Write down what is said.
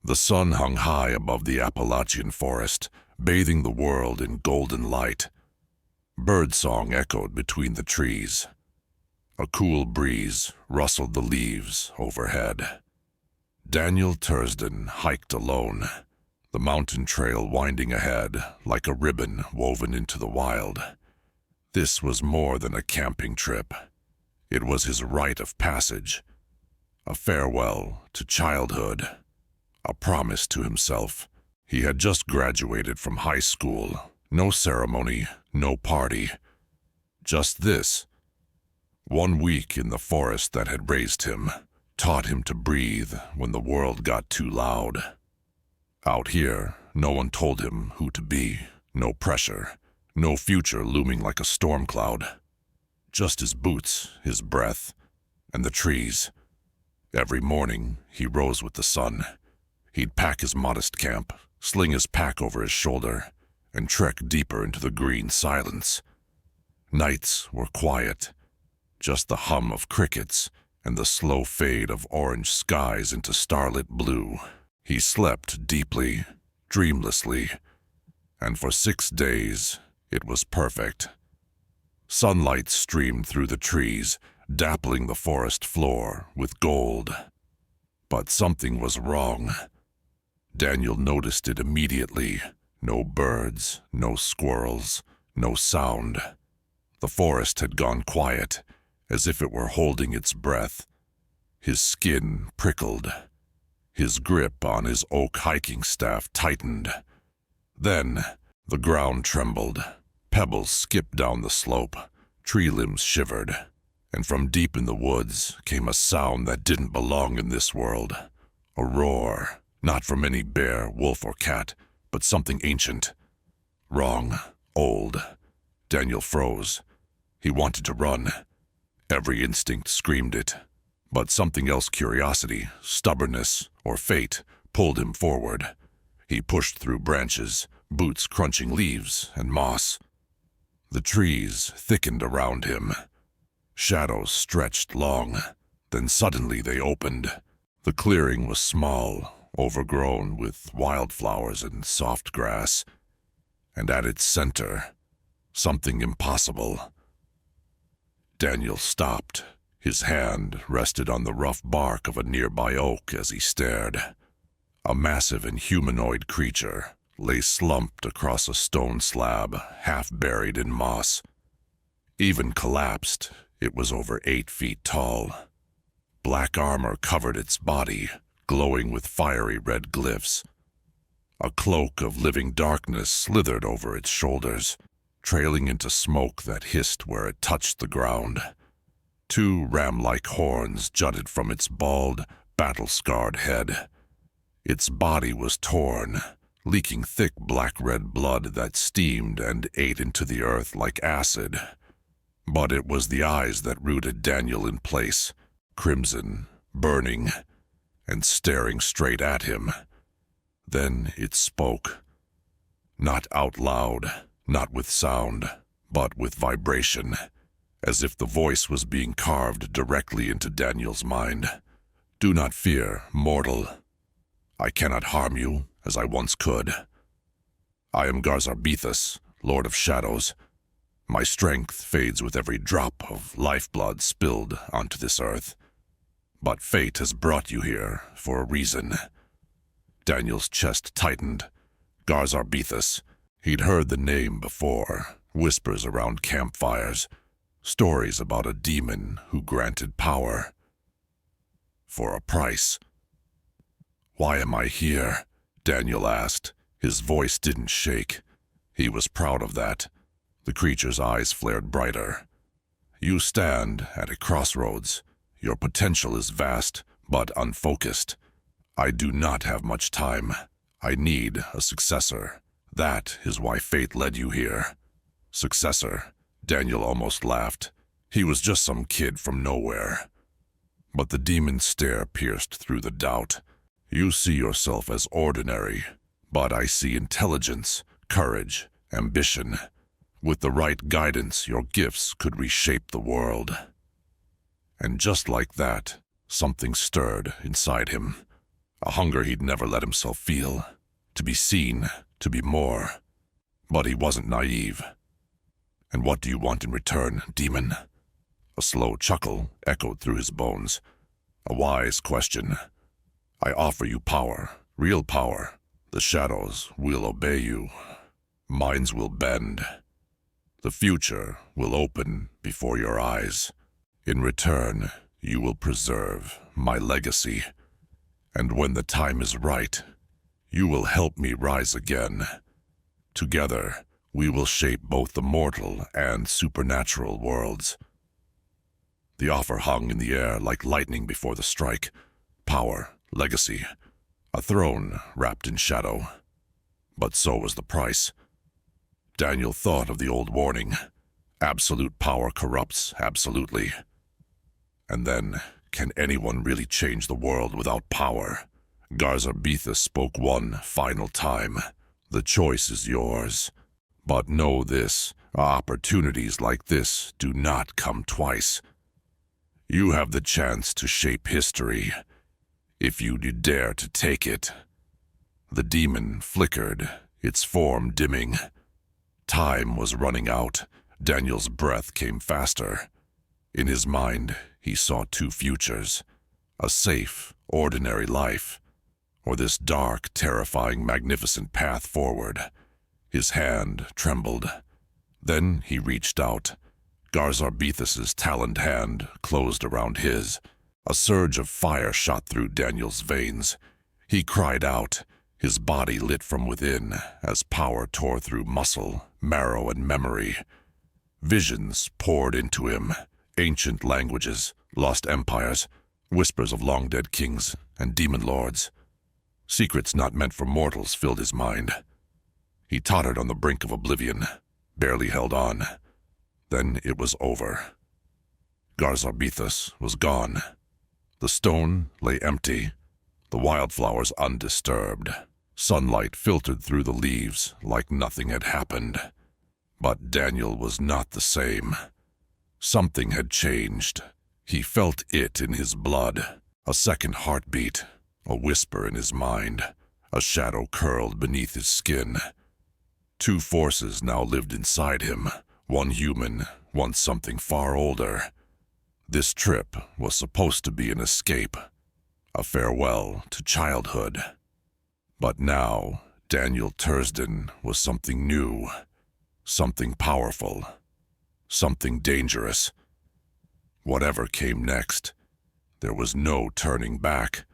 The sun hung high above the Appalachian forest, bathing the world in golden light. Birdsong echoed between the trees. A cool breeze rustled the leaves overhead. Daniel Tursden hiked alone, the mountain trail winding ahead like a ribbon woven into the wild. This was more than a camping trip. It was his rite of passage, a farewell to childhood, a promise to himself. He had just graduated from high school. No ceremony, no party. Just this. 1 week in the forest that had raised him, taught him to breathe when the world got too loud. Out here, no one told him who to be. No pressure, no future looming like a storm cloud. Just his boots, his breath, and the trees. Every morning, he rose with the sun. He'd pack his modest camp, sling his pack over his shoulder, and trek deeper into the green silence. Nights were quiet, just the hum of crickets and the slow fade of orange skies into starlit blue. He slept deeply, dreamlessly, and for 6 days it was perfect. Sunlight streamed through the trees, dappling the forest floor with gold. But something was wrong. Daniel noticed it immediately. No birds, no squirrels, no sound. The forest had gone quiet, as if it were holding its breath. His skin prickled. His grip on his oak hiking staff tightened. Then, the ground trembled. Pebbles skipped down the slope. Tree limbs shivered. And from deep in the woods came a sound that didn't belong in this world. A roar, not from any bear, wolf, or cat, but something ancient. Wrong, old. Daniel froze. He wanted to run. Every instinct screamed it. But something else, curiosity, stubbornness, or fate, pulled him forward. He pushed through branches, boots crunching leaves and moss. The trees thickened around him. Shadows stretched long. Then suddenly they opened. The clearing was small, overgrown with wildflowers and soft grass. And at its center, something impossible. Daniel stopped. His hand rested on the rough bark of a nearby oak as he stared. A massive and humanoid creature lay slumped across a stone slab, half buried in moss. Even collapsed, it was over 8 feet tall. Black armor covered its body, glowing with fiery red glyphs. A cloak of living darkness slithered over its shoulders, trailing into smoke that hissed where it touched the ground. 2 ram-like horns jutted from its bald, battle-scarred head. Its body was torn, leaking thick black-red blood that steamed and ate into the earth like acid. But it was the eyes that rooted Daniel in place, crimson, burning, and staring straight at him. Then it spoke. Not out loud, not with sound, but with vibration, as if the voice was being carved directly into Daniel's mind. Do not fear, mortal. I cannot harm you, as I once could. I am Garzarbethus, Lord of Shadows. My strength fades with every drop of lifeblood spilled onto this earth. But fate has brought you here for a reason. Daniel's chest tightened. Garzarbethus. He'd heard the name before, whispers around campfires, stories about a demon who granted power. For a price. Why am I here? Daniel asked. His voice didn't shake. He was proud of that. The creature's eyes flared brighter. You stand at a crossroads. Your potential is vast, but unfocused. I do not have much time. I need a successor. That is why fate led you here. Successor. Daniel almost laughed. He was just some kid from nowhere. But the demon's stare pierced through the doubt. You see yourself as ordinary, but I see intelligence, courage, ambition. With the right guidance, your gifts could reshape the world. And just like that, something stirred inside him. a hunger he'd never let himself feel, to be seen, to be more. But he wasn't naive. "And what do you want in return, demon?" A slow chuckle echoed through his bones. A wise question. "I offer you power, real power. The shadows will obey you. Minds will bend. The future will open before your eyes. In return, you will preserve my legacy. And when the time is right, you will help me rise again. Together, we will shape both the mortal and supernatural worlds." The offer hung in the air like lightning before the strike. Power, legacy, a throne wrapped in shadow. But so was the price. Daniel thought of the old warning. Absolute power corrupts absolutely. And then, can anyone really change the world without power? Garza-Bethus spoke one final time. "The choice is yours. But know this, opportunities like this do not come twice. You have the chance to shape history, if you dare to take it." The demon flickered, its form dimming. Time was running out. Daniel's breath came faster. In his mind, he saw two futures: a safe, ordinary life, or this dark, terrifying, magnificent path forward. His hand trembled. Then he reached out. Garza-Bethus's taloned hand closed around his. A surge of fire shot through Daniel's veins. He cried out, his body lit from within as power tore through muscle, marrow, and memory. Visions poured into him, ancient languages, lost empires, whispers of long-dead kings and demon lords. Secrets not meant for mortals filled his mind. He tottered on the brink of oblivion, barely held on. Then it was over. Garza-Bethus was gone. The stone lay empty, the wildflowers undisturbed. Sunlight filtered through the leaves like nothing had happened. But Daniel was not the same. Something had changed. He felt it in his blood, a second heartbeat, a whisper in his mind, a shadow curled beneath his skin. Two forces now lived inside him, one human, one something far older. This trip was supposed to be an escape, a farewell to childhood. But now, Daniel Tursden was something new, something powerful, something dangerous. Whatever came next, there was no turning back.